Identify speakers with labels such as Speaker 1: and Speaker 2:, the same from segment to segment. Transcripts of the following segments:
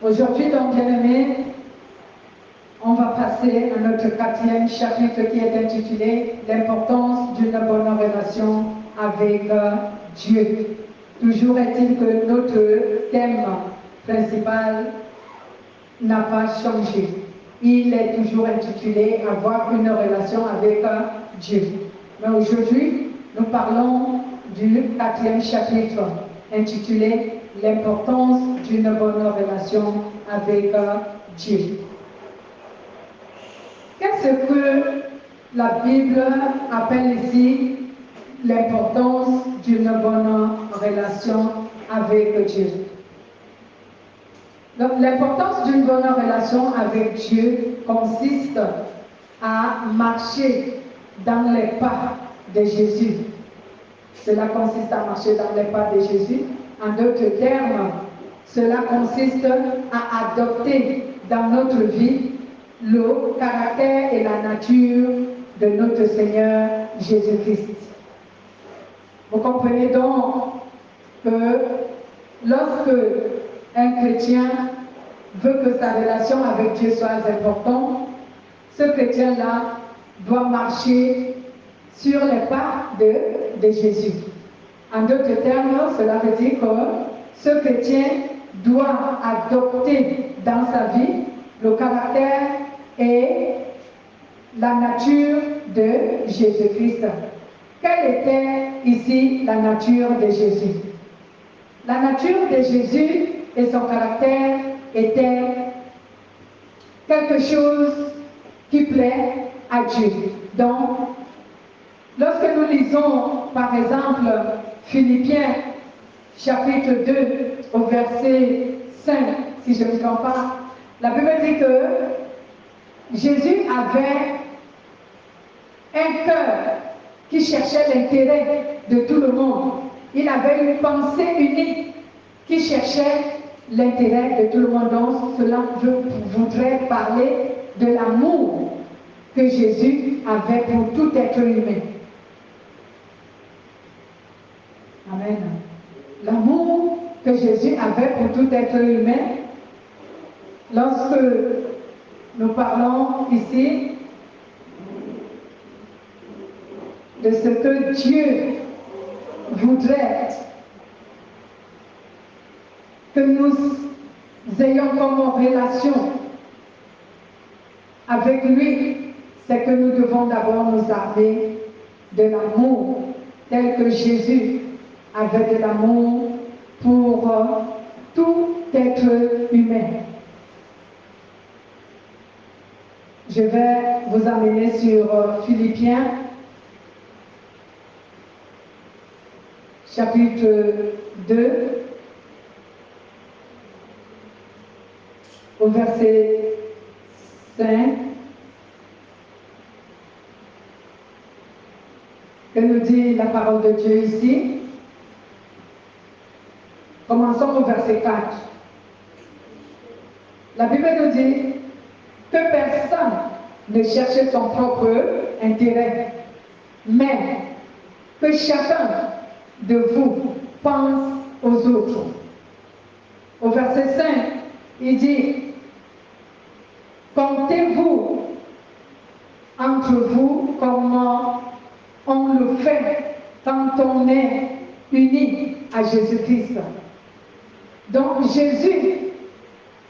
Speaker 1: Aujourd'hui, donc, bien-aimés, on va passer à notre 4e chapitre qui est intitulé « L'importance d'une bonne relation avec Dieu ». Toujours est-il que notre thème principal n'a pas changé. Il est toujours intitulé « Avoir une relation avec Dieu ». Mais aujourd'hui, nous parlons du 4e chapitre intitulé « L'importance d'une bonne relation avec Dieu ». Qu'est-ce que la Bible appelle ici l'importance d'une bonne relation avec Dieu? Donc, l'importance d'une bonne relation avec Dieu consiste à marcher dans les pas de Jésus. Cela consiste à marcher dans les pas de Jésus. En d'autres termes, cela consiste à adopter dans notre vie le caractère et la nature de notre Seigneur Jésus-Christ. Vous comprenez donc que lorsque un chrétien veut que sa relation avec Dieu soit importante, ce chrétien-là doit marcher sur les pas de Jésus. En d'autres termes, cela veut dire que ce chrétien doit adopter dans sa vie le caractère et la nature de Jésus-Christ. Quelle était ici la nature de Jésus? La nature de Jésus et son caractère étaient quelque chose qui plaît à Dieu. Donc, lorsque nous lisons, par exemple, Philippiens, chapitre 2, au verset 5, si je ne me trompe pas, la Bible dit que Jésus avait un cœur qui cherchait l'intérêt de tout le monde. Il avait une pensée unique qui cherchait l'intérêt de tout le monde. Donc, cela, je voudrais parler de l'amour que Jésus avait pour tout être humain. Amen. L'amour que Jésus avait pour tout être humain. Lorsque nous parlons ici de ce que Dieu voudrait que nous ayons comme relation avec lui, c'est que nous devons d'abord nous armer de l'amour tel que Jésus avait de l'amour pour tout être humain. Je vais vous amener sur Philippiens, chapitre 2, au verset 5, que nous dit la parole de Dieu ici. Commençons au verset 4. La Bible nous dit que personne ne cherche son propre intérêt, mais que chacun de vous pense aux autres. Au verset 5, il dit, comptez-vous entre vous comme on le fait quand on est unis à Jésus-Christ. Donc Jésus,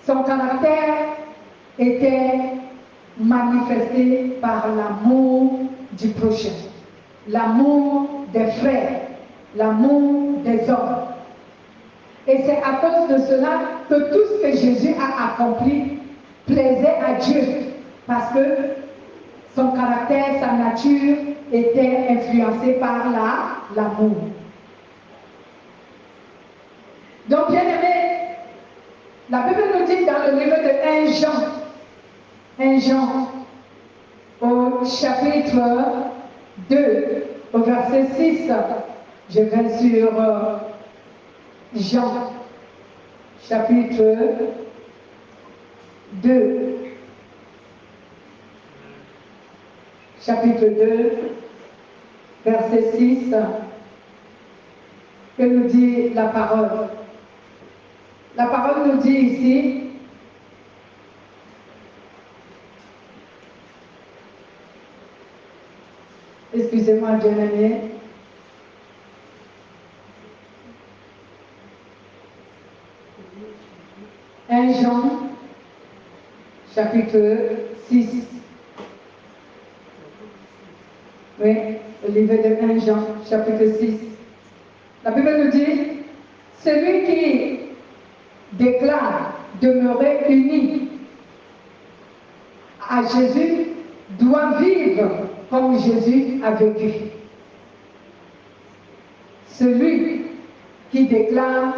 Speaker 1: son caractère était manifesté par l'amour du prochain, l'amour des frères, l'amour des hommes. Et c'est à cause de cela que tout ce que Jésus a accompli plaisait à Dieu, parce que son caractère, sa nature était influencée par l'amour. Donc, bien aimé, la Bible nous dit dans le livre de 1 Jean, au chapitre 2, au verset 6, je vais sur Jean, chapitre 2, verset 6, que nous dit la parole. La parole nous dit ici, Suivez-moi, bien-aimés. Jean, chapitre 6. Oui, le livre de 1 Jean, chapitre 6. La Bible nous dit, celui qui déclare demeurer uni à Jésus doit vivre comme Jésus a vécu. Celui qui déclare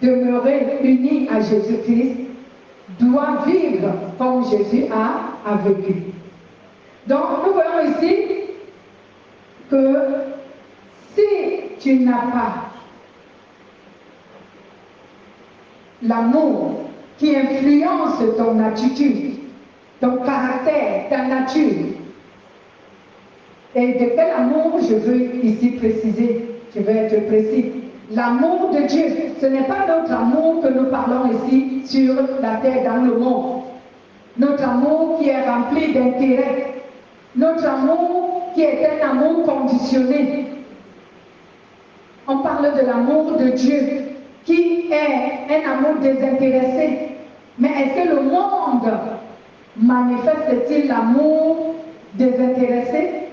Speaker 1: demeurer uni à Jésus-Christ doit vivre comme Jésus a vécu. Donc, nous voyons ici que si tu n'as pas l'amour qui influence ton attitude, ton caractère, ta nature, et de quel amour je veux ici préciser, je vais être précis. L'amour de Dieu, ce n'est pas notre amour que nous parlons ici sur la terre, dans le monde. Notre amour qui est rempli d'intérêt. Notre amour qui est un amour conditionné. On parle de l'amour de Dieu qui est un amour désintéressé. Mais est-ce que le monde manifeste-t-il l'amour désintéressé?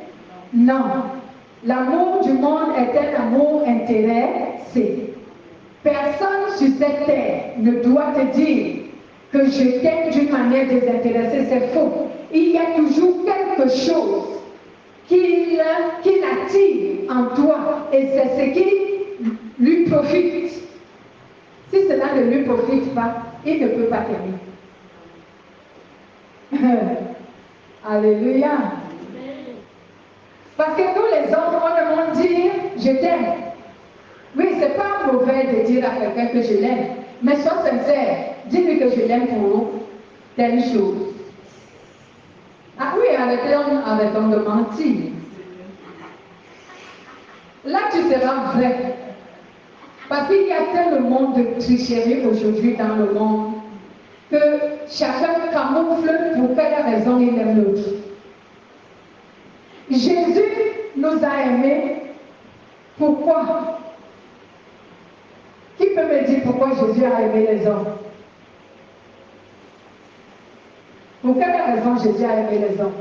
Speaker 1: Non. L'amour du monde est un amour intéressé. Personne sur cette terre ne doit te dire que je t'aime d'une manière désintéressée, c'est faux. Il y a toujours quelque chose qui l'attire en toi et c'est ce qui lui profite. Si cela ne lui profite pas, il ne peut pas t'aimer. Alléluia. Parce que nous les hommes, on aime dire je t'aime. Oui, c'est pas mauvais de dire à quelqu'un que je l'aime, mais sois sincère, dis-lui que je l'aime pour telle chose. Ah oui, arrêtons de mentir. Là, tu seras vrai. Parce qu'il y a tellement de tricherie aujourd'hui dans le monde que chacun camoufle pour quelle raison il aime l'autre. Jésus nous a aimés. Pourquoi? Qui peut me dire pourquoi Jésus a aimé les hommes? Pour quelle raison Jésus a aimé les hommes?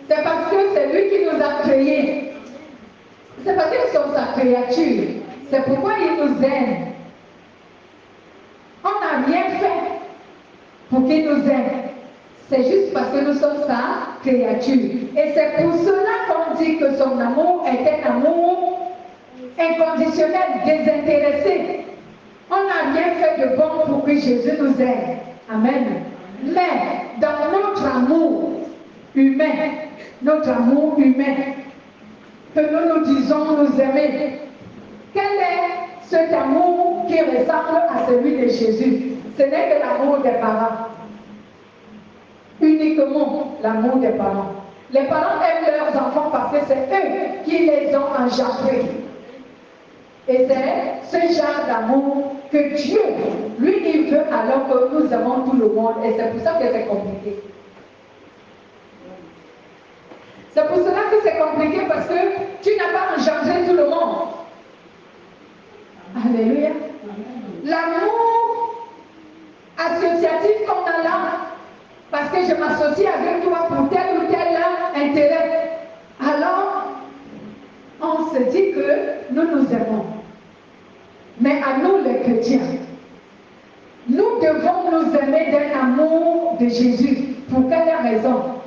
Speaker 1: C'est parce que c'est lui qui nous a créés. C'est parce qu'ils sont sa créature. C'est pourquoi il nous aime. On n'a rien fait pour qu'il nous aime. C'est juste parce que nous sommes sa créature. Et c'est pour cela qu'on dit que son amour est un amour inconditionnel, désintéressé. On n'a rien fait de bon pour que Jésus nous aime. Amen. Mais dans notre amour humain, que nous nous disons nous aimer, quel est cet amour qui ressemble à celui de Jésus? Ce n'est que l'amour des parents. Uniquement l'amour des parents. Les parents aiment leurs enfants parce que c'est eux qui les ont engendrés. Et c'est ce genre d'amour que Dieu, lui, il veut alors que nous aimons tout le monde. Et c'est pour ça que c'est compliqué. C'est pour cela que c'est compliqué parce que tu n'as pas engendré tout le monde. Alléluia. L'amour associatif qu'on a là, parce que je m'associe avec toi pour tel ou tel intérêt. Alors, on se dit que nous nous aimons. Mais à nous les chrétiens, nous devons nous aimer d'un amour de Jésus. Pour quelle raison?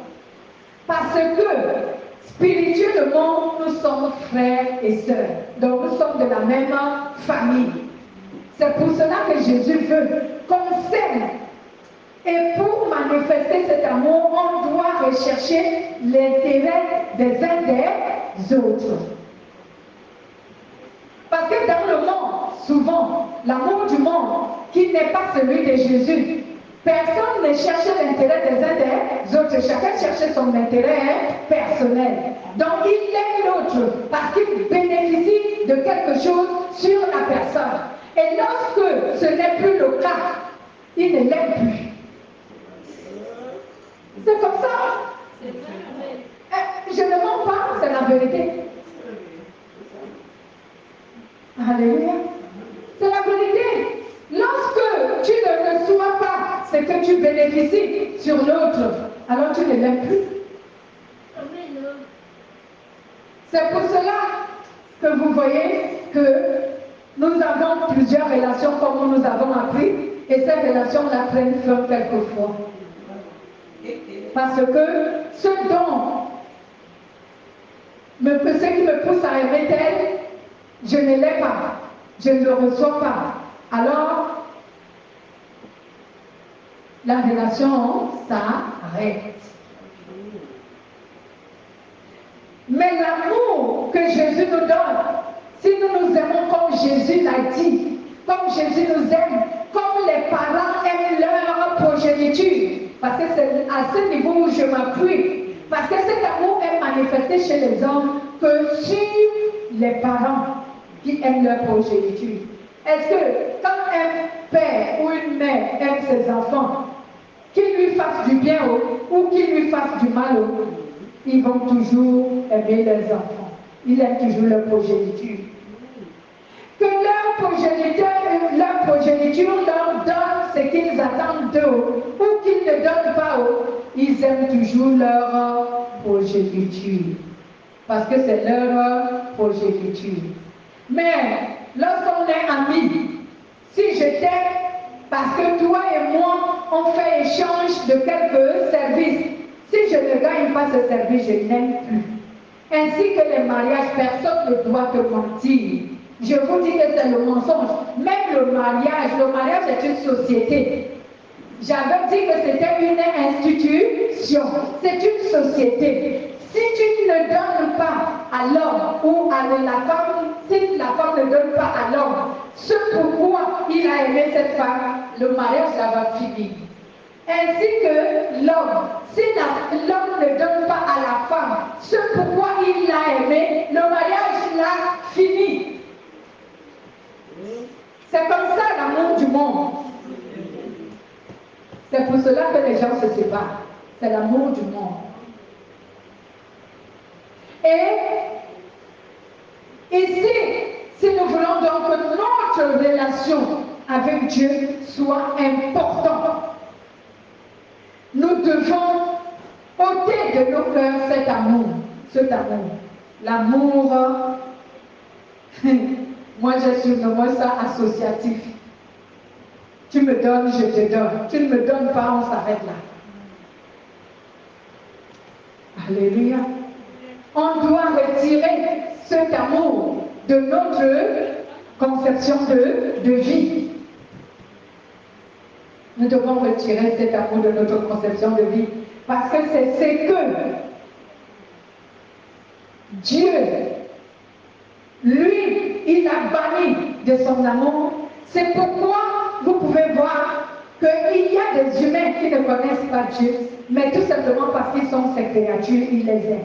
Speaker 1: Parce que spirituellement, nous sommes frères et sœurs. Donc nous sommes de la même famille. C'est pour cela que Jésus veut qu'on s'aime. Et pour manifester cet amour, on doit rechercher l'intérêt des uns des autres. Parce que dans le monde, souvent, l'amour du monde, qui n'est pas celui de Jésus, personne ne cherche l'intérêt des uns des autres. Chacun cherche son intérêt personnel. Donc il aime l'autre parce qu'il bénéficie de quelque chose sur la personne. Et lorsque ce n'est plus le cas, il ne l'aime plus. C'est comme ça. je ne mens pas, c'est la vérité. Alléluia. C'est la vérité. Lorsque tu ne reçois pas ce que tu bénéficies sur l'autre, alors tu ne l'aimes plus. C'est pour cela que vous voyez que nous avons plusieurs relations comme nous avons appris, et ces relations-là prennent fin quelquefois. Parce que ce qui me pousse à aimer tel, je ne l'ai pas, je ne le reçois pas. Alors, la relation s'arrête. Mais l'amour que Jésus nous donne, si nous nous aimons comme Jésus l'a dit, comme Jésus nous aime, comme les parents aiment leur progéniture, parce que c'est à ce niveau où je m'appuie, parce que cet amour est manifesté chez les hommes que sur les parents qui aiment leur progéniture. Est-ce que quand un père ou une mère aime ses enfants, qu'il lui fasse du bien ou qu'il lui fasse du mal, ils vont toujours aimer leurs enfants. Ils aiment toujours leur progéniture. Que leur progéniture leur donne ce qu'ils attendent d'eux ou qu'ils ne donnent pas ils aiment toujours leur progéniture. Parce que c'est leur progéniture. Mais lorsqu'on est amis, si je t'aime parce que toi et moi, on fait échange de quelques services, si je ne gagne pas ce service, je n'aime plus. Ainsi que les mariages, personne ne doit te mentir. Je vous dis que c'est le mensonge. Même le mariage est une société. J'avais dit que c'était une institution. C'est une société. Si tu ne donnes pas à l'homme ou à la femme, si la femme ne donne pas à l'homme, ce pourquoi il a aimé cette femme, le mariage là va finir. Ainsi que l'homme, si l'homme ne donne pas à la femme ce pourquoi il l'a aimé, le mariage là finit. C'est comme ça l'amour du monde. C'est pour cela que les gens se séparent. C'est l'amour du monde. Et ici, si nous voulons donc que notre relation avec Dieu soit importante, nous devons ôter de nos cœurs cet amour. L'amour, moi je surnomme ça associatif. Tu me donnes, je te donne. Tu ne me donnes pas, on s'arrête là. Alléluia. On doit retirer cet amour de notre conception de vie. Nous devons retirer cet amour de notre conception de vie. Parce que c'est ce que Dieu, lui, il a banni de son amour. C'est pourquoi vous pouvez voir qu'il y a des humains qui ne connaissent pas Dieu, mais tout simplement parce qu'ils sont ses créatures, il les aime.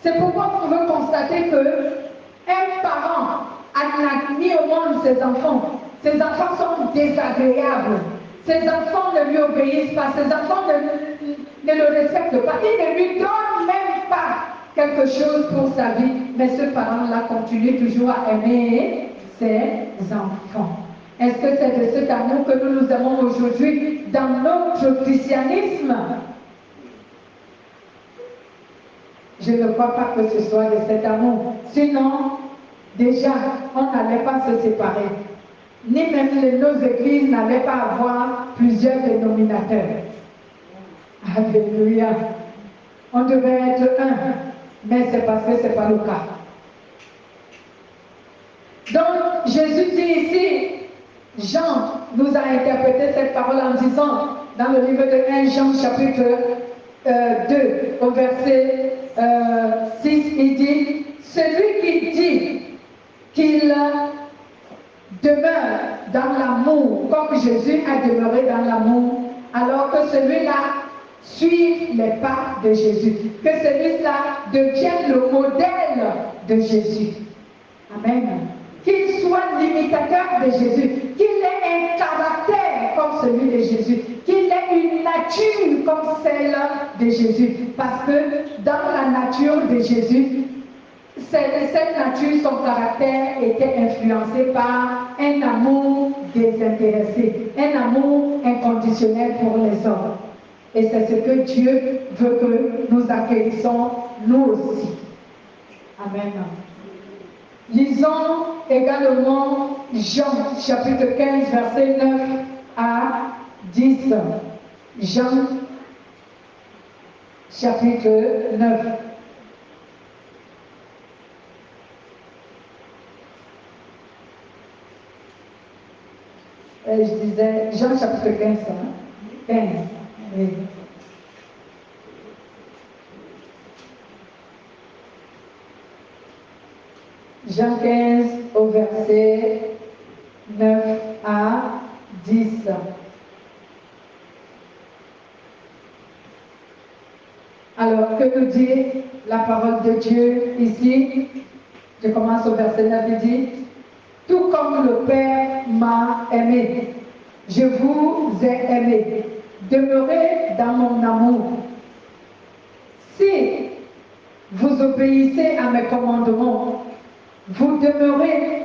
Speaker 1: C'est pourquoi vous pouvez constater qu'un parent a mis au monde ses enfants sont désagréables. Ses enfants ne lui obéissent pas, ses enfants ne le respectent pas, ils ne lui donnent même pas quelque chose pour sa vie, mais ce parent-là continue toujours à aimer ses enfants. Est-ce que c'est de cet amour que nous avons aujourd'hui dans notre christianisme? Je ne crois pas que ce soit de cet amour. Sinon, déjà, on n'allait pas se séparer. Ni même nos églises n'allaient pas avoir plusieurs dénominateurs. Alléluia. On devait être un, mais c'est parce que ce n'est pas le cas. Donc, Jésus dit ici, Jean nous a interprété cette parole en disant, dans le livre de 1 Jean chapitre 2, au verset 6, il dit, celui qui dit qu'il demeure dans l'amour, comme Jésus a demeuré dans l'amour, alors que celui-là suit les pas de Jésus, que celui-là devienne le modèle de Jésus. Amen. Qu'il soit l'imitateur de Jésus, qu'il ait un caractère comme celui de Jésus, qu'il ait une nature comme celle de Jésus. Parce que dans la nature de Jésus, cette nature, son caractère était influencé par un amour désintéressé, un amour inconditionnel pour les hommes. Et c'est ce que Dieu veut que nous accueillissions nous aussi. Amen. Lisons également Jean chapitre 15, verset 9 à 10. Jean chapitre 9. Je disais Jean chapitre 15. 15. Oui. Jean 15 au verset 9 à 10. Alors, que nous dit la parole de Dieu ici? Je commence au verset 9, il dit: tout comme le Père m'a aimé, je vous ai aimé. Demeurez dans mon amour. Si vous obéissez à mes commandements, vous demeurez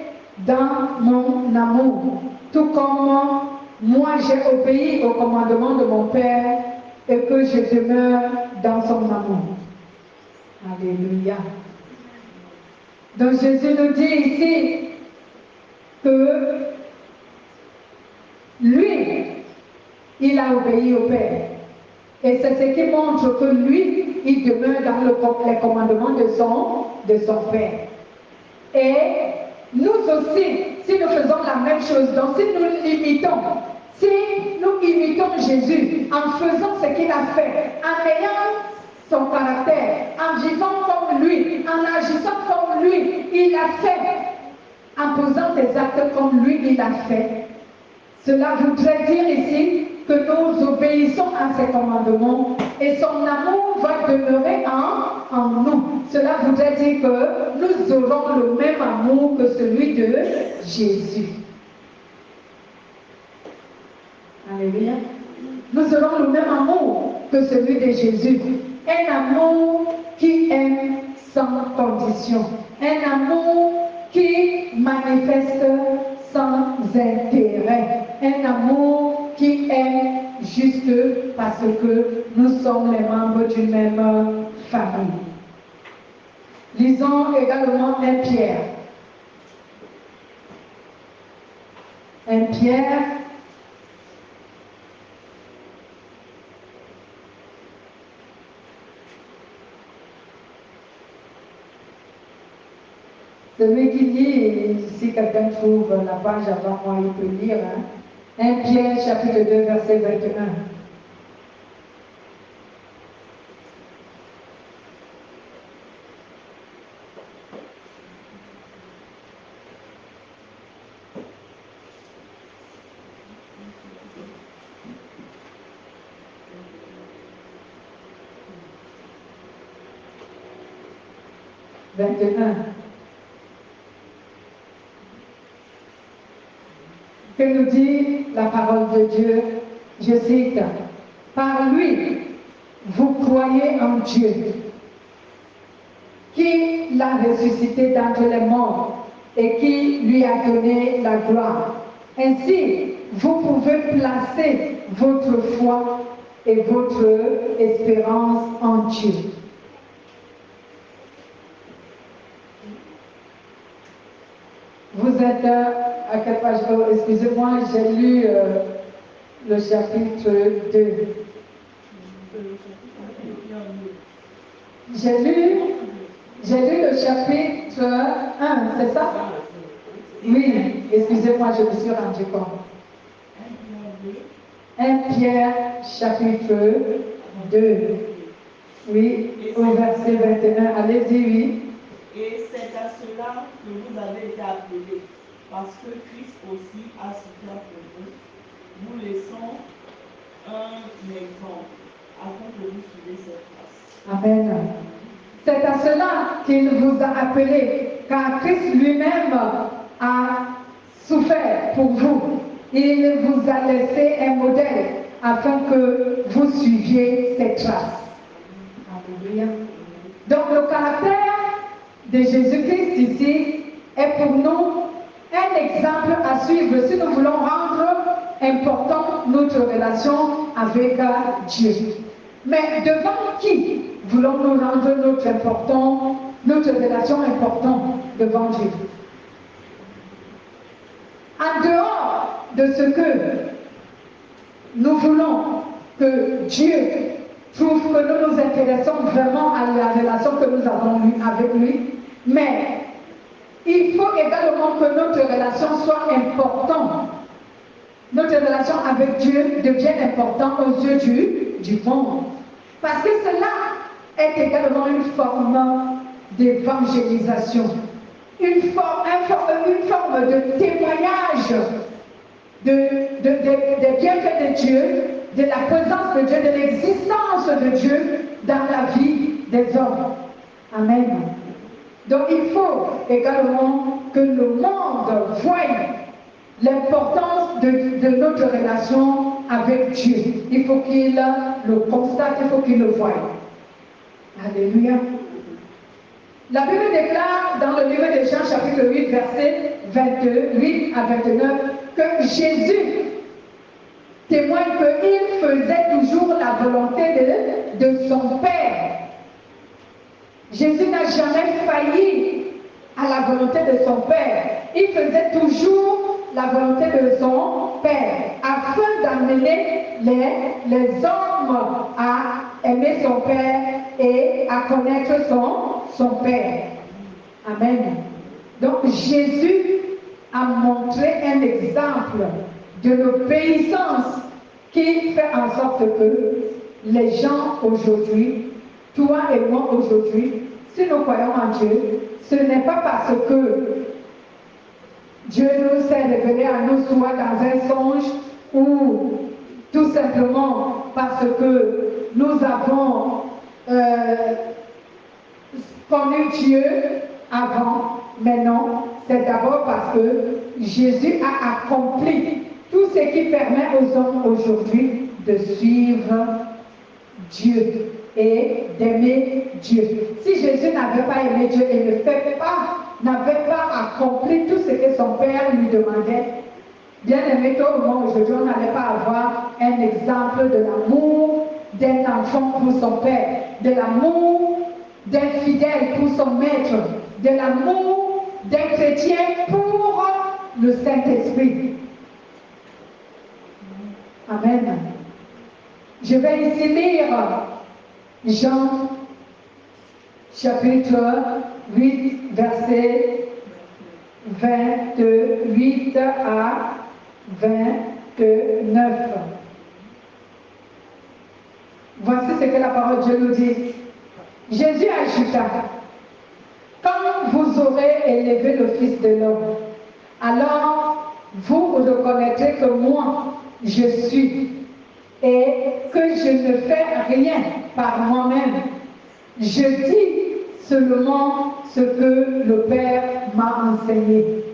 Speaker 1: dans mon amour, tout comme moi j'ai obéi au commandement de mon Père et que je demeure dans son amour. Alléluia. Donc Jésus nous dit ici que lui, il a obéi au Père. Et c'est ce qui montre que lui, il demeure dans les commandements de son Père. Et nous aussi, si nous faisons la même chose, donc si nous imitons Jésus en faisant ce qu'il a fait, en ayant son caractère, en vivant comme lui, en agissant comme lui, il a fait, en posant des actes comme lui, il a fait. Cela voudrait dire ici que nous obéissons à ses commandements et son amour va demeurer en nous. Cela voudrait dire que nous aurons le même amour que celui de Jésus. Alléluia. Nous aurons le même amour que celui de Jésus. Un amour qui aime sans condition. Un amour qui manifeste sans intérêt. Un amour qui aime juste parce que nous sommes les membres d'une même famille. Lisons également 1 Pierre. 1 Pierre. Celui qui lit, si quelqu'un trouve la page avant moi, il peut lire. 1 Pierre chapitre 2, verset 21. Que nous dit la parole de Dieu? Je cite: par lui, vous croyez en Dieu, qui l'a ressuscité d'entre les morts et qui lui a donné la gloire. Ainsi, vous pouvez placer votre foi et votre espérance en Dieu. Vous êtes à quelle page? Oh, excusez-moi, j'ai lu le chapitre 2. J'ai lu le chapitre 1, c'est ça? Oui, excusez-moi, je me suis rendu compte. 1 Pierre, chapitre 2. Oui, au verset 21. Allez-y, oui.
Speaker 2: Et c'est à cela que vous avez été appelés, parce que Christ aussi a souffert pour vous, vous laissant un exemple, afin que vous suivez cette trace.
Speaker 1: Amen. C'est à cela qu'il vous a appelés, car Christ lui-même a souffert pour vous. Il vous a laissé un modèle afin que vous suiviez ses traces. Alléluia. Donc le caractère de Jésus-Christ ici est pour nous un exemple à suivre si nous voulons rendre important notre relation avec Dieu. Mais devant qui voulons-nous rendre notre relation importante devant Dieu? En dehors de ce que nous voulons que Dieu trouve que nous nous intéressons vraiment à la relation que nous avons avec lui, mais il faut également que notre relation soit importante. Notre relation avec Dieu devient importante aux yeux du monde. Parce que cela est également une forme d'évangélisation, une forme de témoignage des bienfaits de Dieu, de la présence de Dieu, de l'existence de Dieu dans la vie des hommes. Amen. Donc il faut également que le monde voie l'importance de notre relation avec Dieu. Il faut qu'il le constate, il faut qu'il le voie. Alléluia. La Bible déclare dans le livre de Jean chapitre 8, verset 28 à 29, que Jésus témoigne qu'il faisait toujours la volonté de son Père. Jésus n'a jamais failli à la volonté de son Père. Il faisait toujours la volonté de son Père, afin d'amener les hommes à aimer son Père et à connaître son Père. Amen. Donc Jésus a montré un exemple de l'obéissance qui fait en sorte que les gens aujourd'hui, toi et moi aujourd'hui, si nous croyons en Dieu, ce n'est pas parce que Dieu nous s'est révélé à nous soit dans un songe ou tout simplement parce que nous avons connu Dieu avant, mais non, c'est d'abord parce que Jésus a accompli tout ce qui permet aux hommes aujourd'hui de suivre Dieu et d'aimer Dieu. Si Jésus n'avait pas aimé Dieu et n'avait pas accompli tout ce que son Père lui demandait, bien aimé, tout le monde aujourd'hui, on n'allait pas avoir un exemple de l'amour d'un enfant pour son Père, de l'amour d'un fidèle pour son maître, de l'amour d'un chrétien pour le Saint-Esprit. Amen. Je vais ici lire Jean chapitre 8, verset 28 à 29. Voici ce que la parole de Dieu nous dit. Jésus ajouta, quand vous aurez élevé le Fils de l'homme, alors vous reconnaîtrez que moi, je suis, et que je ne fais rien par moi-même. Je dis seulement ce que le Père m'a enseigné.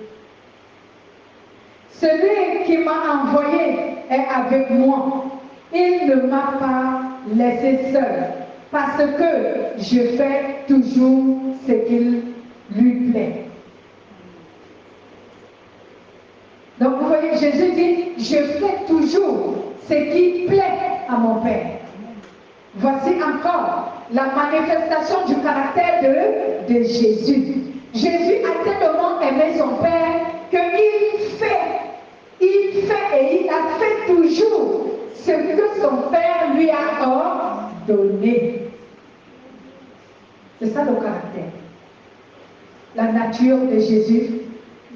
Speaker 1: Celui qui m'a envoyé est avec moi. Il ne m'a pas laissé seul, parce que je fais toujours ce qu'il lui plaît. Donc vous voyez, Jésus dit, je fais toujours ce qui plaît à mon Père. Voici encore la manifestation du caractère de Jésus. Jésus a tellement aimé son Père qu'il fait et il a fait toujours ce que son Père lui a ordonné. C'est ça le caractère. La nature de Jésus,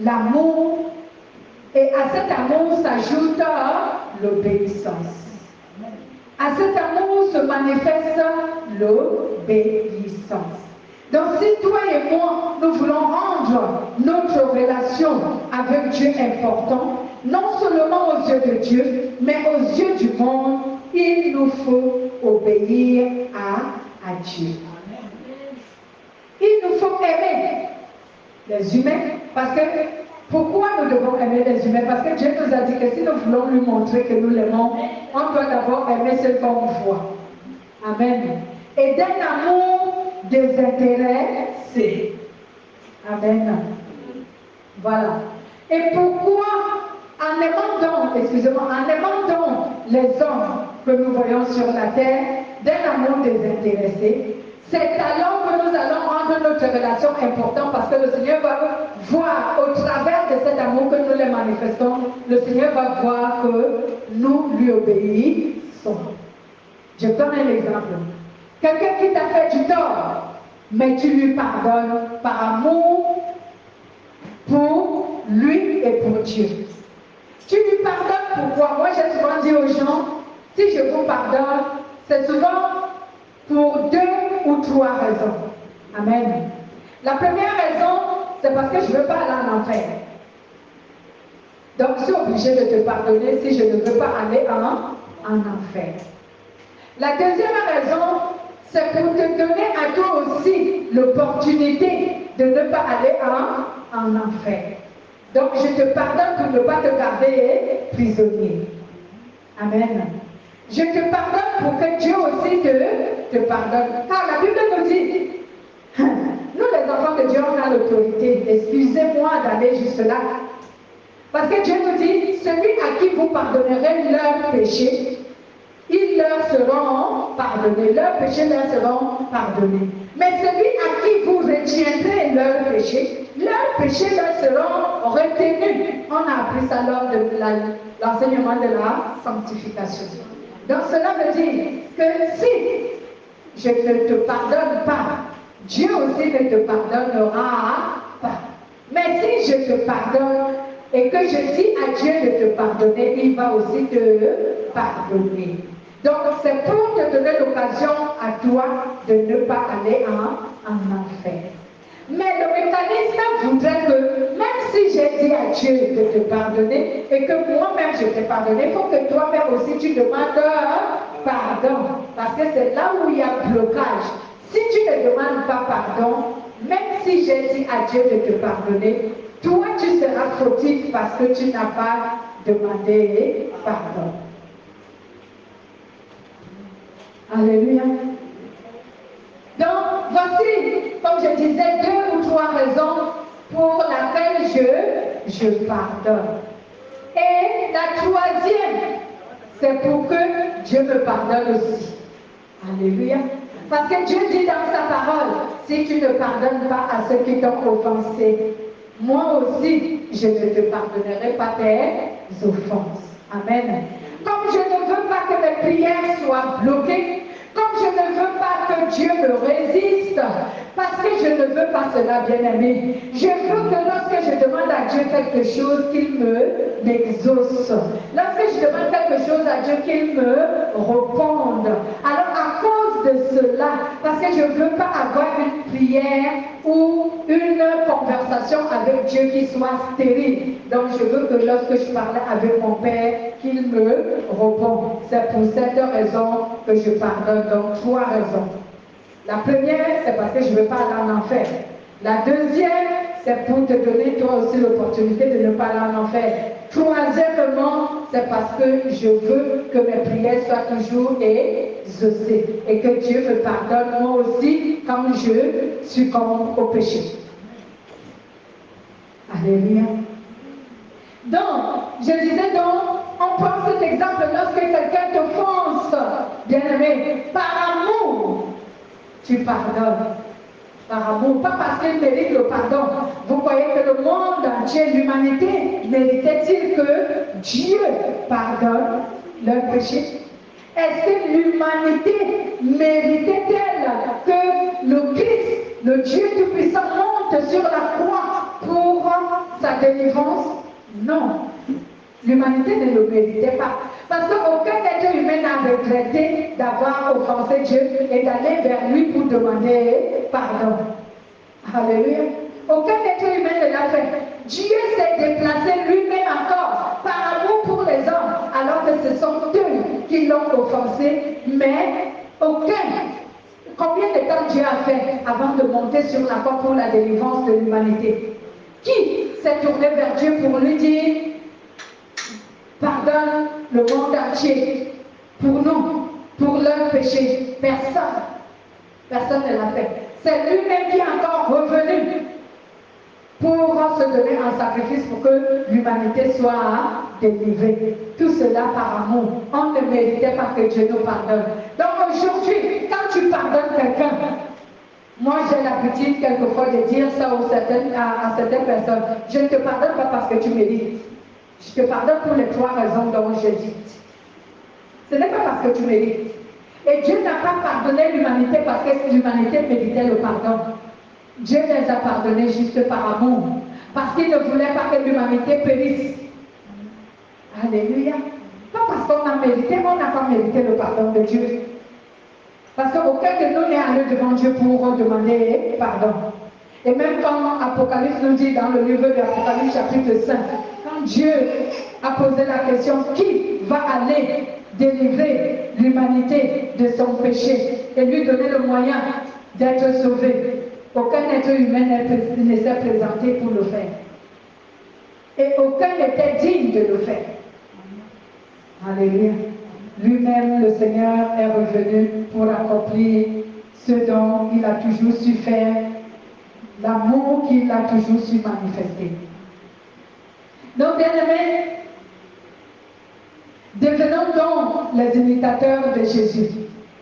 Speaker 1: l'amour, et à cet amour s'ajoute l'obéissance. À cet amour se manifeste l'obéissance. Donc si toi et moi, nous voulons rendre notre relation avec Dieu importante, non seulement aux yeux de Dieu, mais aux yeux du monde, il nous faut obéir à Dieu. Il nous faut aimer les humains, parce que pourquoi nous devons aimer les humains? Parce que Dieu nous a dit que si nous voulons lui montrer que nous l'aimons, on doit d'abord aimer ceux qu'on voit. Amen. Et d'un amour désintéressé. Amen. Voilà. Et pourquoi, en aimant donc, excusez-moi, en aimant donc les hommes que nous voyons sur la terre, d'un amour désintéressé, c'est alors que nous allons rendre notre relation importante parce que le Seigneur va voir au travers de cet amour que nous les manifestons, le Seigneur va voir que nous lui obéissons. Je donne un exemple. Quelqu'un qui t'a fait du tort, mais tu lui pardonnes par amour pour lui et pour Dieu. Tu lui pardonnes pourquoi? Moi j'ai souvent dit aux gens, si je vous pardonne, c'est souvent pour 2 ou 3 raisons. Amen. La première raison, c'est parce que je ne veux pas aller en enfer. Donc je suis obligée de te pardonner si je ne veux pas aller en enfer. La deuxième raison, c'est pour te donner à toi aussi l'opportunité de ne pas aller en enfer. Donc je te pardonne pour ne pas te garder prisonnier. Amen. Je te pardonne pour que Dieu aussi te pardonne. Car la Bible nous dit, nous les enfants de Dieu, on a l'autorité. Excusez-moi d'aller juste là. Parce que Dieu nous dit, celui à qui vous pardonnerez leurs péchés, ils leur seront pardonnés. Leurs péchés leur seront pardonnés. Mais celui à qui vous retiendrez leurs péchés leur seront retenus. On a appris ça lors de l'enseignement de la sanctification. Donc cela veut dire que si je ne te pardonne pas, Dieu aussi ne te pardonnera pas. Mais si je te pardonne et que je dis à Dieu de te pardonner, il va aussi te pardonner. Donc c'est pour te donner l'occasion à toi de ne pas aller en enfer. Mais le mécanisme voudrait que, même si j'ai dit à Dieu de te pardonner et que moi-même je t'ai pardonné, il faut que toi-même aussi tu demandes pardon. Parce que c'est là où il y a blocage. Si tu ne demandes pas pardon, même si j'ai dit à Dieu de te pardonner, toi tu seras fautif parce que tu n'as pas demandé pardon. Alléluia. Donc, voici, comme je disais, 2 ou 3 raisons pour lesquelles je pardonne. Et la troisième, c'est pour que Dieu me pardonne aussi. Alléluia. Parce que Dieu dit dans sa parole, si tu ne pardonnes pas à ceux qui t'ont offensé, moi aussi, je ne te pardonnerai pas tes offenses. Amen. Comme je ne veux pas que mes prières soient bloquées, comme je ne veux pas que Dieu me résiste, parce que je ne veux pas cela, bien-aimé. Je veux que lorsque je demande à Dieu quelque chose, qu'il m'exauce. Lorsque je demande quelque chose à Dieu, qu'il me réponde. Alors à cause de cela, parce que je ne veux pas avoir une prière ou une conversation avec Dieu qui soit stérile. Donc je veux que lorsque je parlais avec mon Père, qu'il me réponde. C'est pour cette raison que je pardonne. Donc 3 raisons. La première, c'est parce que je ne veux pas aller en enfer. La deuxième, c'est pour te donner toi aussi l'opportunité de ne pas aller en enfer. Troisièmement, c'est parce que je veux que mes prières soient toujours exaucées et que Dieu me pardonne moi aussi quand je succombe au péché. Alléluia. Donc, je disais donc, on prend cet exemple lorsque quelqu'un t'offense, bien-aimé, par amour, tu pardonnes. Par amour, pas parce qu'il mérite le pardon. Vous croyez que le monde entier, l'humanité, méritait-il que Dieu pardonne leurs péchés? Est-ce que l'humanité méritait-elle que le Christ, le Dieu Tout-Puissant, monte sur la croix pour sa délivrance? Non. L'humanité ne le méritait pas. Parce qu'aucun être humain n'a regretté d'avoir offensé Dieu et d'aller vers lui pour demander pardon. Alléluia. Aucun être humain ne l'a fait. Dieu s'est déplacé lui-même encore par amour pour les hommes, alors que ce sont eux qui l'ont offensé, mais aucun. Combien de temps Dieu a fait avant de monter sur la croix pour la délivrance de l'humanité? Qui s'est tourné vers Dieu pour lui dire pardonne le monde entier pour nous, pour leurs péchés? Personne. Personne ne l'a fait. c'est lui-même qui est encore revenu pour se donner en sacrifice pour que l'humanité soit délivrée. Tout cela par amour. On ne méritait pas que Dieu nous pardonne. Donc aujourd'hui, quand tu pardonnes quelqu'un, moi j'ai l'habitude quelquefois de dire ça à certaines personnes, je ne te pardonne pas parce que tu mérites. Je te pardonne pour les 3 raisons dont j'ai dit. Ce n'est pas parce que tu mérites. Et Dieu n'a pas pardonné l'humanité parce que l'humanité méritait le pardon. Dieu les a pardonnés juste par amour. Parce qu'il ne voulait pas que l'humanité périsse. Alléluia. Pas parce qu'on a mérité, on n'a pas mérité le pardon de Dieu. Parce qu'aucun de nous n'est allé devant Dieu pour demander pardon. Et même quand Apocalypse nous dit dans le livre de l'Apocalypse chapitre 5, quand Dieu a posé la question, qui va aller délivrer l'humanité de son péché et lui donner le moyen d'être sauvé? Aucun être humain ne s'est présenté pour le faire. Et aucun n'était digne de le faire. Alléluia. Lui-même, le Seigneur, est revenu pour accomplir ce dont il a toujours su faire, l'amour qu'il a toujours su manifester. Donc, bien-aimés, devenons donc les imitateurs de Jésus.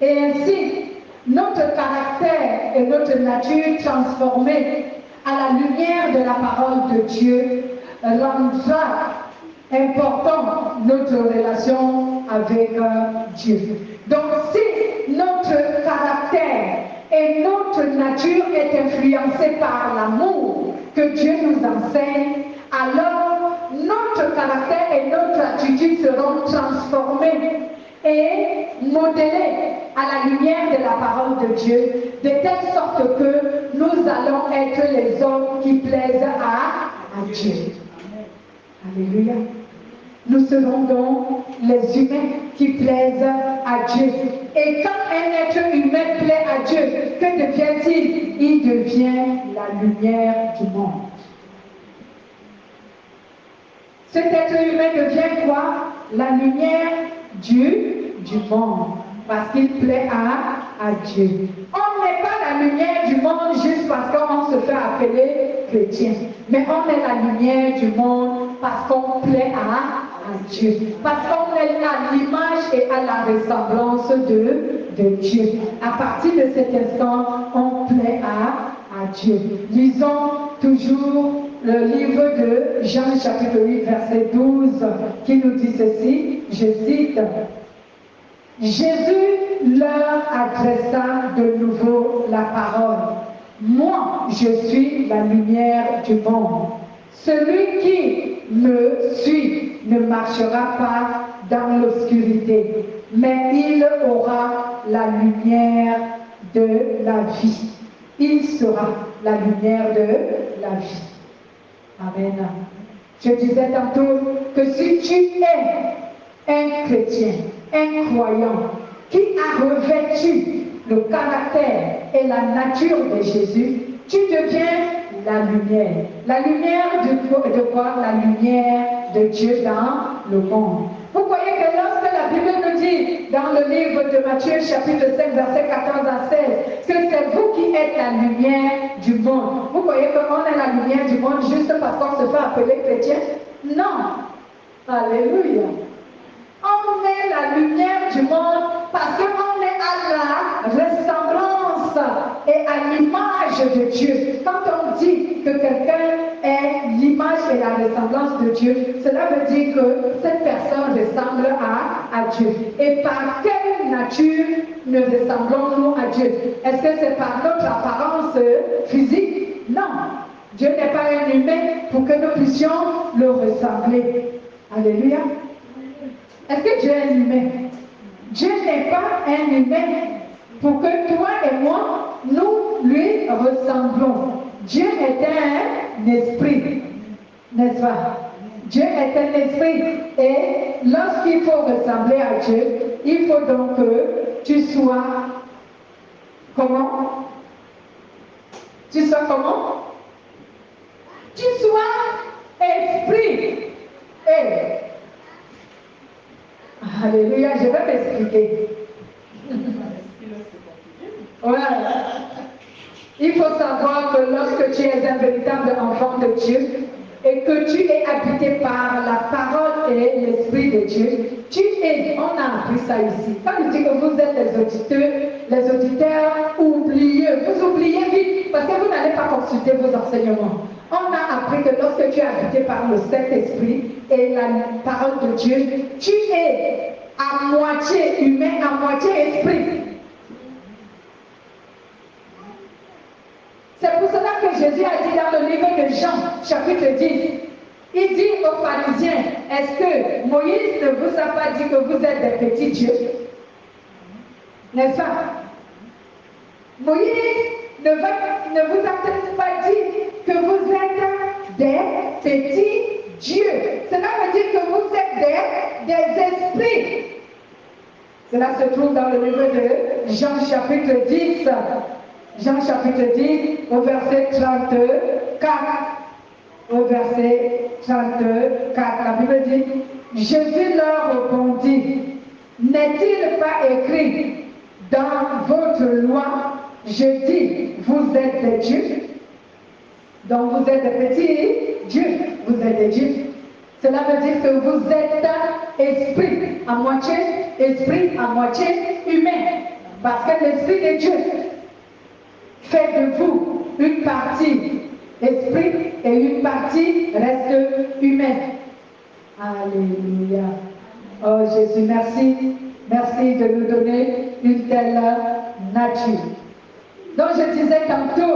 Speaker 1: Et ainsi, notre caractère et notre nature transformée à la lumière de la parole de Dieu rendra important notre relation avec Dieu. Donc si notre caractère et notre nature est influencée par l'amour que Dieu nous enseigne, alors notre caractère et notre attitude seront transformés et modélés à la lumière de la parole de Dieu, de telle sorte que nous allons être les hommes qui plaisent à Dieu. Alléluia. Nous serons donc les humains qui plaisent à Dieu. Et quand un être humain plaît à Dieu, que devient-il? Il devient la lumière du monde. Cet être humain devient quoi? La lumière du monde. Parce qu'il plaît à Dieu. On n'est pas la lumière du monde juste parce qu'on se fait appeler chrétien. Mais on est la lumière du monde parce qu'on plaît à Dieu. Parce qu'on est à l'image et à la ressemblance de Dieu. À partir de cet instant, on plaît à Dieu. Lisons toujours le livre de Jean chapitre 8 verset 12 qui nous dit ceci, je cite, Jésus leur adressa de nouveau la parole. Moi, je suis la lumière du monde. Celui qui me suit ne marchera pas dans l'obscurité, mais il aura la lumière de la vie. Il sera la lumière de la vie. Amen. Je disais tantôt que si tu es un chrétien, un croyant qui a revêtu le caractère et la nature de Jésus, tu deviens la lumière. La lumière de quoi? La lumière de Dieu dans le monde. Vous voyez que lorsque la Bible nous dit dans le livre de Matthieu chapitre 5 verset 14 à 16 que c'est vous qui êtes la lumière du monde. Vous voyez qu'on est la lumière du monde juste parce qu'on se fait appeler chrétien? Non. Alléluia. On est la lumière du monde parce qu'on est à la ressemblance et à l'image de Dieu. Quand on dit que quelqu'un est l'image et la ressemblance de Dieu, cela veut dire que cette personne ressemble à Dieu. Et par quelle nature ne ressemblons-nous à Dieu? Est-ce que c'est par notre apparence physique? Non. Dieu n'est pas un humain pour que nous puissions le ressembler. Alléluia. Est-ce que Dieu est un humain? Dieu n'est pas un humain pour que toi et moi, nous lui ressemblons. Dieu est un esprit, n'est-ce pas? Dieu est un esprit et lorsqu'il faut ressembler à Dieu, il faut donc que tu sois comment? Tu sois comment? Tu sois esprit et alléluia, je vais m'expliquer. Voilà. Il faut savoir que lorsque tu es un véritable enfant de Dieu et que tu es habité par la parole et l'Esprit de Dieu, tu es, on a appris ça ici. Quand il dit que vous êtes les auditeurs oublieux, vous oubliez vite parce que vous n'allez pas consulter vos enseignements. On a appris que lorsque tu es habité par le Saint-Esprit et la parole de Dieu, tu es à moitié humain, à moitié esprit. C'est pour cela que Jésus a dit dans le livre de Jean, chapitre 10, il dit aux pharisiens, est-ce que Moïse ne vous a pas dit que vous êtes des petits dieux? N'est-ce pas? Moïse ne vous a peut-être pas dit que vous êtes des petits dieux. Cela veut dire que vous êtes des esprits. Cela se trouve dans le livre de Jean chapitre 10. Jean chapitre 10 au verset 34. Au verset 34, la Bible dit, Jésus leur répondit, n'est-il pas écrit dans votre loi, je dis, vous êtes des dieux? Donc vous êtes des petits dieux, vous êtes des dieux. Cela veut dire que vous êtes esprit à moitié humain. Parce que l'Esprit de Dieu fait de vous une partie esprit et une partie reste humaine. Alléluia. Oh Jésus, merci. Merci de nous donner une telle nature. Donc je disais tantôt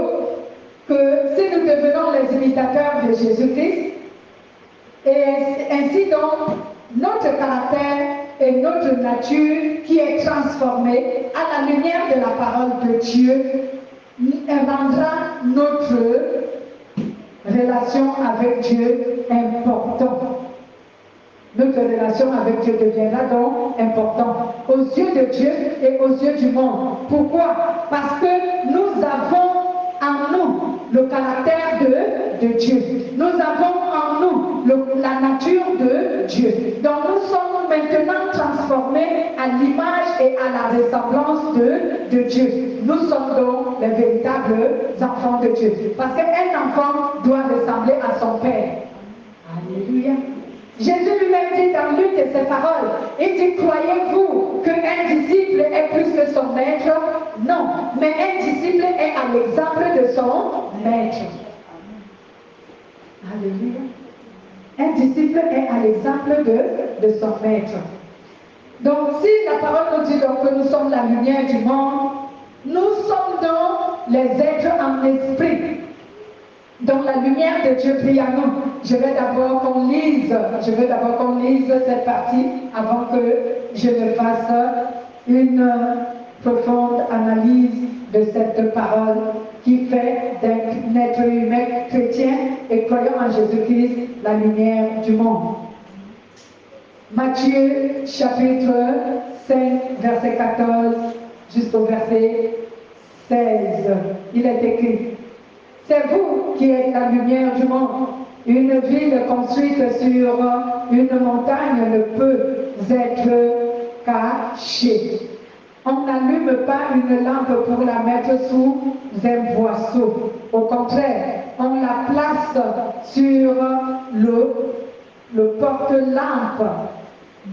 Speaker 1: que si nous devenons les imitateurs de Jésus-Christ, et ainsi donc notre caractère et notre nature qui est transformée à la lumière de la parole de Dieu rendra notre relation avec Dieu importante. Notre relation avec Dieu deviendra donc importante aux yeux de Dieu et aux yeux du monde. Pourquoi? Parce que nous avons en nous le caractère de Dieu. Nous avons en nous la nature de Dieu. Donc nous sommes maintenant transformés à l'image et à la ressemblance de Dieu. Nous sommes donc les véritables enfants de Dieu. Parce qu'un enfant doit ressembler à son Père. Alléluia. Jésus lui-même dit dans l'une de ses paroles, il dit, croyez-vous qu'un disciple est plus que son maître? Non, mais un disciple est à l'exemple de son maître. Alléluia. Un disciple est à l'exemple de son maître. Donc si la parole nous dit donc que nous sommes la lumière du monde, nous sommes donc les êtres en esprit. Donc la lumière de Dieu brille en nous. Je veux d'abord qu'on lise cette partie avant que je ne fasse une profonde analyse de cette parole qui fait d'un être humain chrétien et croyant en Jésus-Christ la lumière du monde. Matthieu chapitre 5 verset 14 jusqu'au verset 16. Il est écrit: c'est vous qui êtes la lumière du monde. Une ville construite sur une montagne ne peut être cachée. On n'allume pas une lampe pour la mettre sous un boisseau. Au contraire, on la place sur le porte-lampe,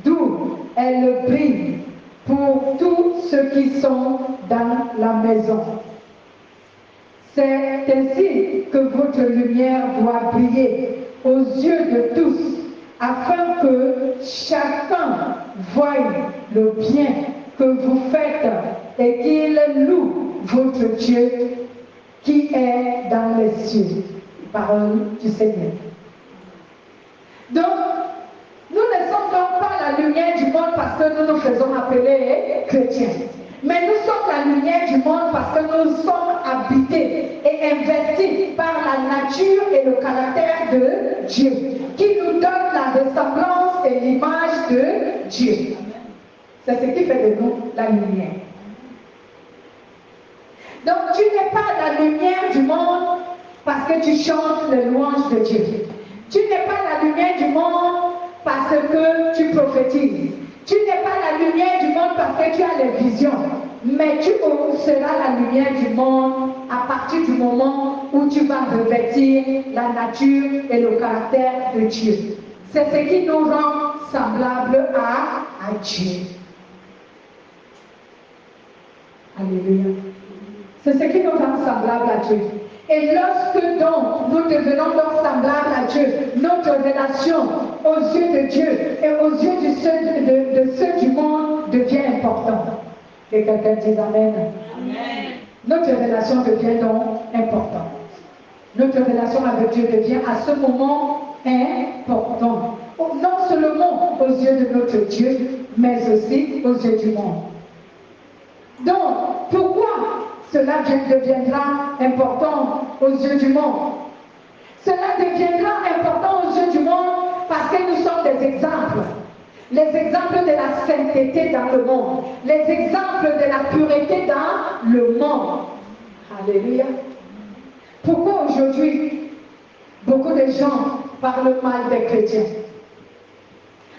Speaker 1: d'où elle brille pour tous ceux qui sont dans la maison. C'est ainsi que votre lumière doit briller aux yeux de tous, afin que chacun voie le bien que vous faites et qu'il loue votre Dieu qui est dans les cieux. Parole du Seigneur. Donc, nous ne sommes donc pas la lumière du monde parce que nous nous faisons appeler chrétiens. Mais nous sommes la lumière du monde parce que nous sommes habités et investis par la nature et le caractère de Dieu, qui nous donne la ressemblance et l'image de Dieu. C'est ce qui fait de nous la lumière. Donc tu n'es pas la lumière du monde parce que tu chantes les louanges de Dieu. Tu n'es pas la lumière du monde parce que tu prophétises. Tu n'es pas la lumière du monde parce que tu as les visions. mais tu seras la lumière du monde à partir du moment où tu vas revêtir la nature et le caractère de Dieu. C'est ce qui nous rend semblables à Dieu. Alléluia. C'est ce qui nous rend semblables à Dieu. Et lorsque donc nous devenons donc semblables à Dieu, notre relation aux yeux de Dieu et aux yeux de ceux du monde devient importante. Que quelqu'un dise Amen.
Speaker 2: Amen.
Speaker 1: Notre relation devient donc importante. Notre relation avec Dieu devient à ce moment important. Non seulement aux yeux de notre Dieu, mais aussi aux yeux du monde. Donc, pourquoi cela deviendra important aux yeux du monde? Cela deviendra important aux yeux du monde parce que nous sommes des exemples. Les exemples de la sainteté dans le monde. Les exemples de la pureté dans le monde. Alléluia. Pourquoi aujourd'hui beaucoup de gens parlent mal des chrétiens?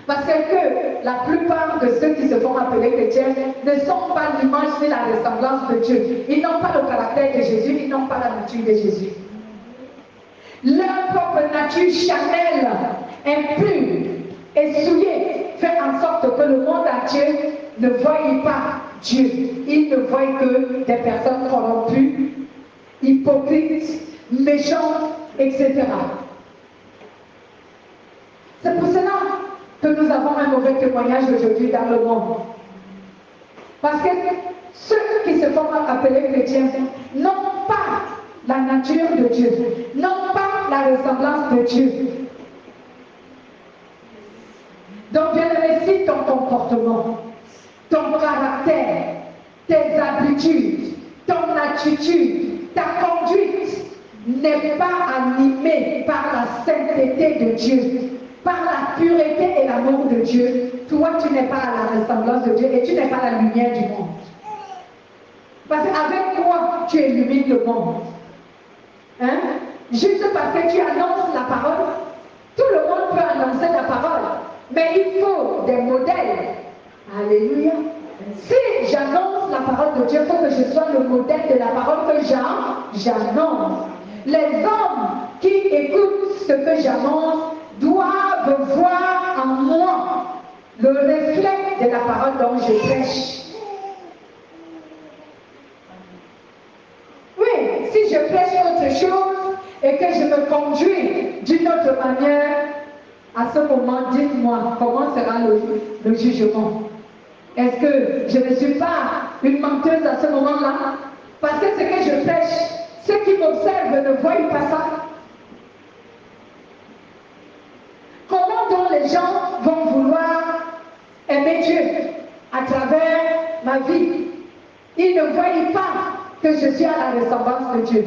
Speaker 1: Parce que la plupart de ceux qui se font appeler chrétiens ne sont pas l'image ni la ressemblance de Dieu. Ils n'ont pas le caractère de Jésus, ils n'ont pas la nature de Jésus. Leur propre nature charnelle, impure et souillée fait en sorte que le monde entier ne voie pas Dieu. Il ne voit que des personnes corrompues, hypocrites, méchantes, etc. C'est pour cela que nous avons un mauvais témoignage aujourd'hui dans le monde. Parce que ceux qui se font appeler chrétiens n'ont pas la nature de Dieu, n'ont pas la ressemblance de Dieu. Donc, bien aimé, si ton comportement, ton caractère, tes habitudes, ton attitude, ta conduite n'est pas animée par la sainteté de Dieu, par la pureté et l'amour de Dieu, toi tu n'es pas à la ressemblance de Dieu et tu n'es pas la lumière du monde. Parce qu'avec quoi tu illumines le monde? Hein? Juste parce que tu annonces la parole, tout le monde peut annoncer la parole, mais il faut des modèles. Alléluia. Si j'annonce la parole de Dieu, il faut que je sois le modèle de la parole que j'annonce. Les hommes qui écoutent ce que j'annonce doivent voir en moi le reflet de la parole dont je prêche. Oui, si je prêche autre chose et que je me conduis d'une autre manière, à ce moment, dites-moi, comment sera le jugement? Est-ce que je ne suis pas une menteuse à ce moment-là? Parce que ce que je prêche, ceux qui m'observent ne voient pas ça. Comment donc les gens vont vouloir aimer Dieu à travers ma vie? Ils ne voient pas que je suis à la ressemblance de Dieu.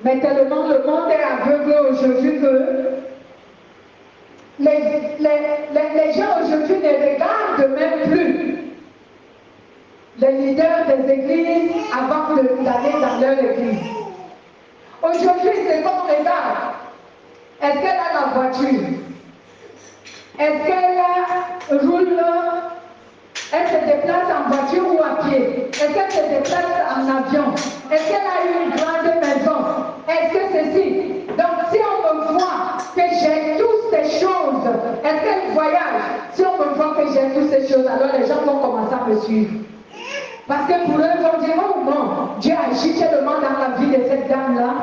Speaker 1: Mais tellement le monde est aveugle aujourd'hui que les gens aujourd'hui ne regardent même plus les leaders des églises avant d'aller dans leur église. Aujourd'hui, c'est qu'on regarde. Est-ce qu'elle a la voiture? Est-ce qu'elle roule? Elle se déplace en voiture ou à pied? Est-ce qu'elle se déplace en avion? Est-ce qu'elle a une grande maison? Est-ce que ceci? Donc si on me voit que j'ai toutes ces choses, est-ce qu'elle voyage? Si on me voit que j'ai toutes ces choses, alors les gens vont commencer à me suivre. Parce que pour eux, ils vont dire, oh non, Dieu agit tellement dans la vie de cette dame-là.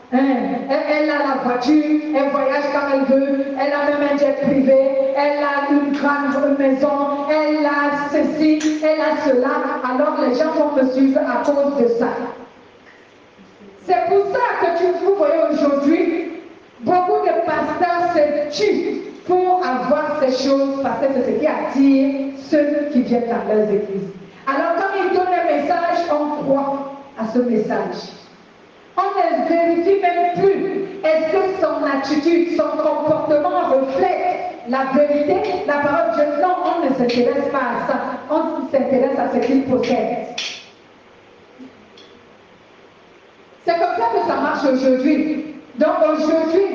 Speaker 1: Elle a la voiture, elle voyage quand elle veut, elle a même un jet privé, elle a une grande maison, elle a ceci, elle a cela. Alors les gens vont me suivre à cause de ça. C'est pour ça que vous voyez aujourd'hui, beaucoup de pasteurs se tuent pour avoir ces choses, parce que c'est ce qui attire ceux qui viennent dans leurs églises. Alors quand ils donnent un message, on croit à ce message. On ne vérifie même plus. Est-ce que son attitude, son comportement reflète la vérité, la parole de Dieu? Non, on ne s'intéresse pas à ça. On s'intéresse à ce qu'il possède. C'est comme ça que ça marche aujourd'hui. Donc aujourd'hui,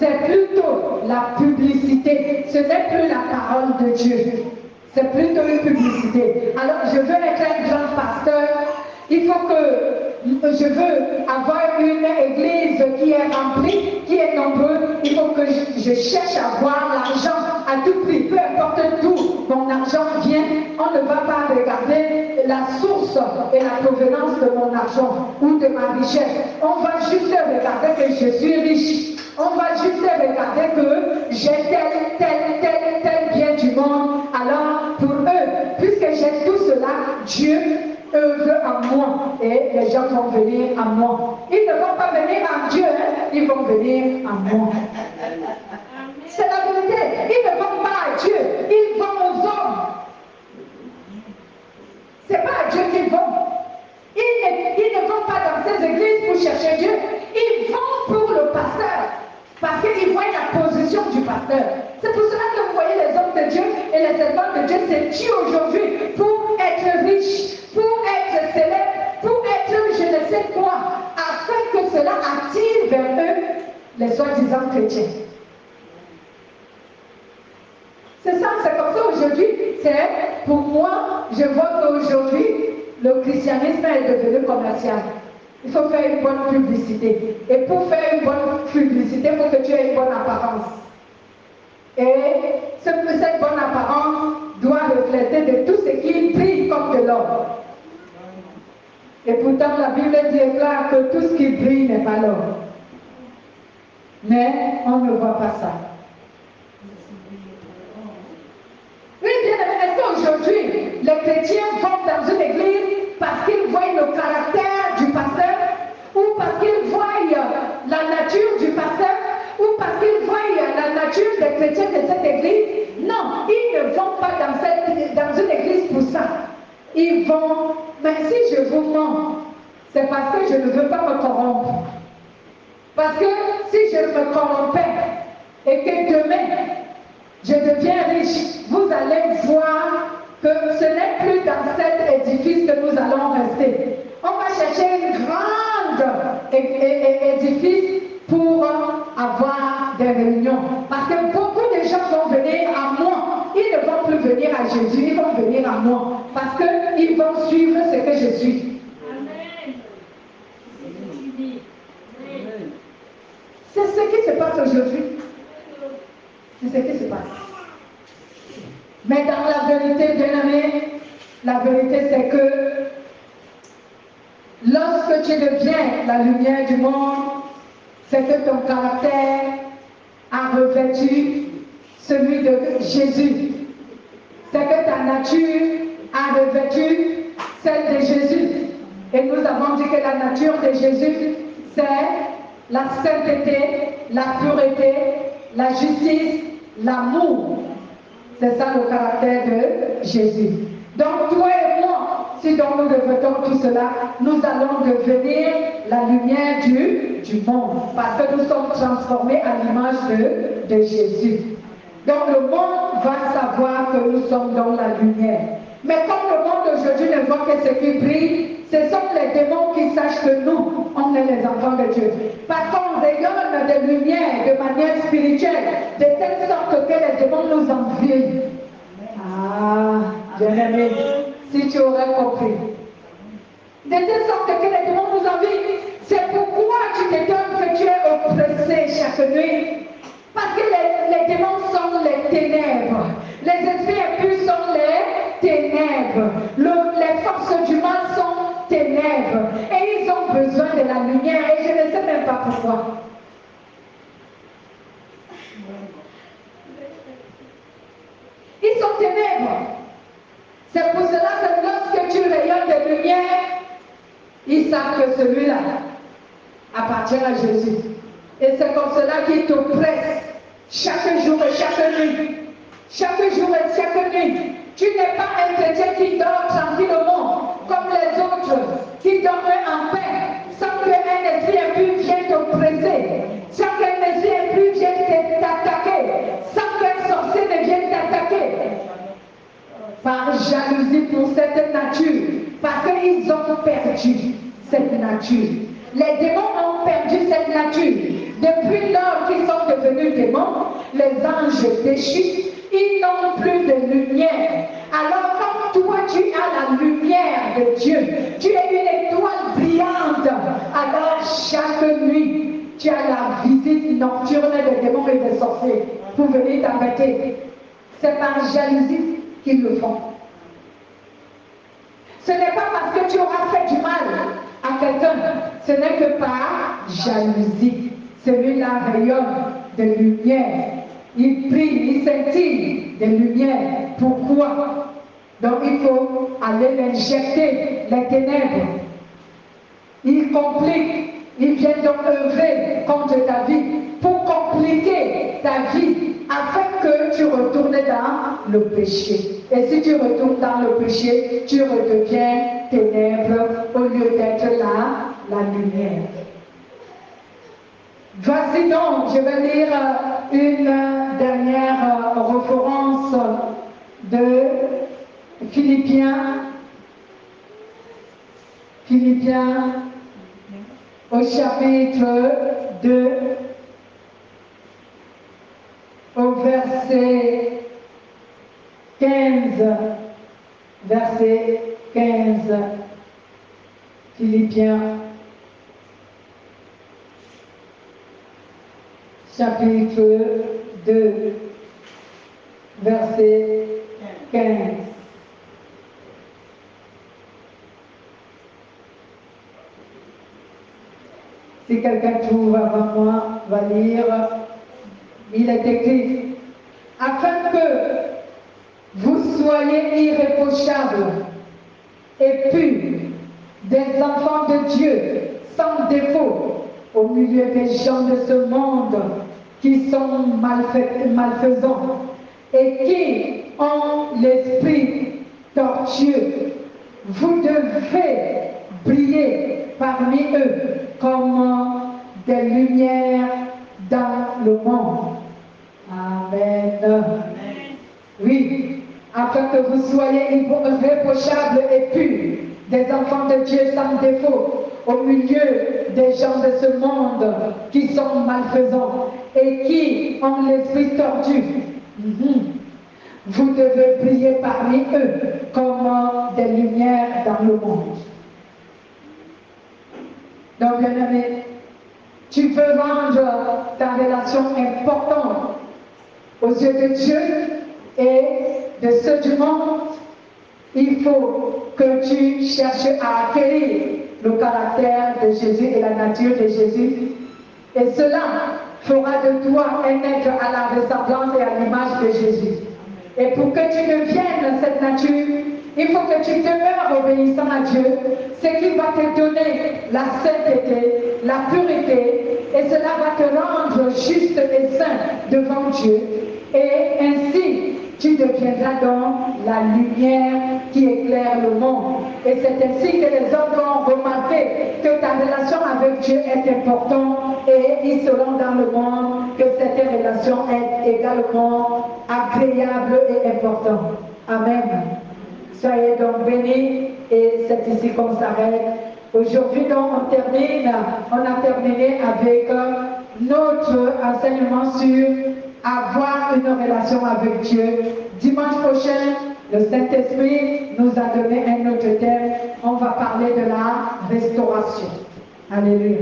Speaker 1: c'est plutôt la publicité. Ce n'est plus la parole de Dieu. C'est plutôt une publicité. Alors, je veux être un grand pasteur. Il faut que je veux avoir une église qui est remplie, qui est nombreuse. Il faut que je cherche à avoir l'argent à tout prix. Peu importe d'où mon argent vient, on ne va pas regarder la source et la provenance de mon argent ou de ma richesse. On va juste regarder que je suis riche. On va juste regarder que j'ai tel bien du monde. Alors, pour eux, puisque j'ai tout cela, Dieu œuvre en moi et les gens vont venir à moi. Ils ne vont pas venir à Dieu, hein, ils vont venir à moi. C'est la vérité. Ils ne vont pas à Dieu, ils vont aux hommes. C'est pas à Dieu qu'ils vont. Ils ne vont pas dans ces églises pour chercher Dieu. Ils vont pour le pasteur. Parce qu'ils voient la position du pasteur. C'est pour cela que vous voyez les hommes de Dieu et les servants de Dieu s'étudient aujourd'hui pour être riches, pour être célèbres, pour être je ne sais quoi, afin que cela attire vers eux les soi-disant chrétiens. C'est ça, c'est comme ça aujourd'hui. C'est pour moi, je vois qu'aujourd'hui, le christianisme est devenu commercial. Il faut faire une bonne publicité. Et pour faire une bonne publicité, il faut que tu aies une bonne apparence. Et cette bonne apparence doit refléter de tout ce qui brille comme de l'or. Et pourtant, la Bible déclare que tout ce qui brille n'est pas l'or. Mais on ne voit pas ça. Oui, bien aimé, est-ce qu'aujourd'hui, les chrétiens vont dans une église parce qu'ils voient le caractère du pasteur, ou parce qu'ils voient la nature du pasteur, ou parce qu'ils voient la nature des chrétiens de cette église? Non, ils ne vont pas dans une église pour ça. Ils vont, mais si je vous mens, c'est parce que je ne veux pas me corrompre. Parce que si je me corrompais et que demain, je deviens riche, vous allez voir que ce n'est plus dans cet édifice que nous allons rester. On va chercher une grande édifice pour avoir des réunions. Parce que beaucoup de gens vont venir à moi. Ils ne vont plus venir à Jésus, ils vont venir à moi. Parce qu'ils vont suivre ce que je suis. Amen. C'est ce qui se passe aujourd'hui. C'est ce qui se passe. Mais dans la vérité, bien aimé, la vérité c'est que lorsque tu deviens la lumière du monde, c'est que ton caractère a revêtu celui de Jésus. C'est que ta nature a revêtu celle de Jésus. Et nous avons dit que la nature de Jésus, c'est la sainteté, la pureté, la justice, l'amour. C'est ça le caractère de Jésus. Donc toi et moi, si donc nous revêtons tout cela, nous allons devenir la lumière du monde. Parce que nous sommes transformés à l'image de Jésus. Donc le monde va savoir que nous sommes dans la lumière. Mais comme le monde aujourd'hui ne voit que ce qui brille, ce sont les démons qui sachent que nous, on est les enfants de Dieu. Parce qu'on rayonne de lumière de manière spirituelle, de telle sorte que les démons nous envient. Ah, bien-aimé, si tu aurais compris. De telle sorte que les démons nous envient. C'est pourquoi tu t'étonnes que tu es oppressé chaque nuit. Parce que les démons sont les ténèbres. Les esprits impurs sont les ténèbres. Les forces du mal sont ténèbres. Et ils ont besoin de la lumière. Et je ne sais même pas pourquoi. Ils sont ténèbres. C'est pour cela que lorsque tu rayonnes de lumière, ils savent que celui-là appartient à Jésus. Et c'est comme cela qu'ils t'oppressent chaque jour et chaque nuit. Chaque jour et chaque nuit. Tu n'es pas un chrétien qui dort tranquillement comme les autres, qui dorment en paix, sans qu'un esprit impur vienne t'oppresser, sans qu'un esprit impur vienne t'attaquer, sans qu'un sorcier ne vienne t'attaquer. Par jalousie pour cette nature, parce qu'ils ont perdu cette nature. Les démons ont perdu cette nature. Depuis lors qu'ils sont devenus démons, les anges déchus, ils n'ont plus de lumière. Alors comme toi tu as la lumière de Dieu, tu es une étoile brillante, alors chaque nuit tu as la visite nocturne des démons et des sorciers pour venir t'embêter. C'est par jalousie qu'ils le font. Ce n'est pas parce que tu auras fait du mal à quelqu'un, ce n'est que par jalousie. Celui-là rayonne de lumière. Il brille, il scintille de lumière. Pourquoi? Donc il faut aller l'injecter, les ténèbres. Il complique, il vient donc œuvrer contre ta vie pour compliquer ta vie afin que tu retournes dans le péché. Et si tu retournes dans le péché, tu redeviens ténèbres au lieu d'être la lumière. Voici donc, je vais lire une dernière référence de Philippiens au chapitre 2, au verset 15. Verset 15. Philippiens, chapitre 2, verset 15. Si quelqu'un trouve avant moi, va lire. Il est écrit, afin que vous soyez irréprochables et purs, des enfants de Dieu, sans défaut, au milieu des gens de ce monde qui sont malfaisants et qui ont l'esprit tortueux. Vous devez briller parmi eux comme des lumières dans le monde. Amen. Oui, afin que vous soyez irréprochables et purs, des enfants de Dieu sans défaut, au milieu des gens de ce monde qui sont malfaisants et qui ont l'esprit tordu. Vous devez briller parmi eux comme des lumières dans le monde. Donc, bien aimé, tu veux rendre ta relation importante aux yeux de Dieu et de ceux du monde. Il faut que tu cherches à acquérir le caractère de Jésus et la nature de Jésus. Et cela fera de toi un être à la ressemblance et à l'image de Jésus. Et pour que tu deviennes cette nature, il faut que tu demeures obéissant à Dieu, ce qui va te donner la sainteté, la pureté, et cela va te rendre juste et saint devant Dieu. Et ainsi, tu deviendras donc la lumière qui éclaire le monde. Et c'est ainsi que les hommes vont remarquer que ta relation avec Dieu est importante et ils sauront dans le monde que cette relation est également agréable et importante. Amen. Soyez donc bénis et c'est ici qu'on s'arrête. Aujourd'hui donc on a terminé avec notre enseignement sur avoir une relation avec Dieu. Dimanche prochain, le Saint-Esprit nous a donné un autre thème. On va parler de la restauration. Alléluia.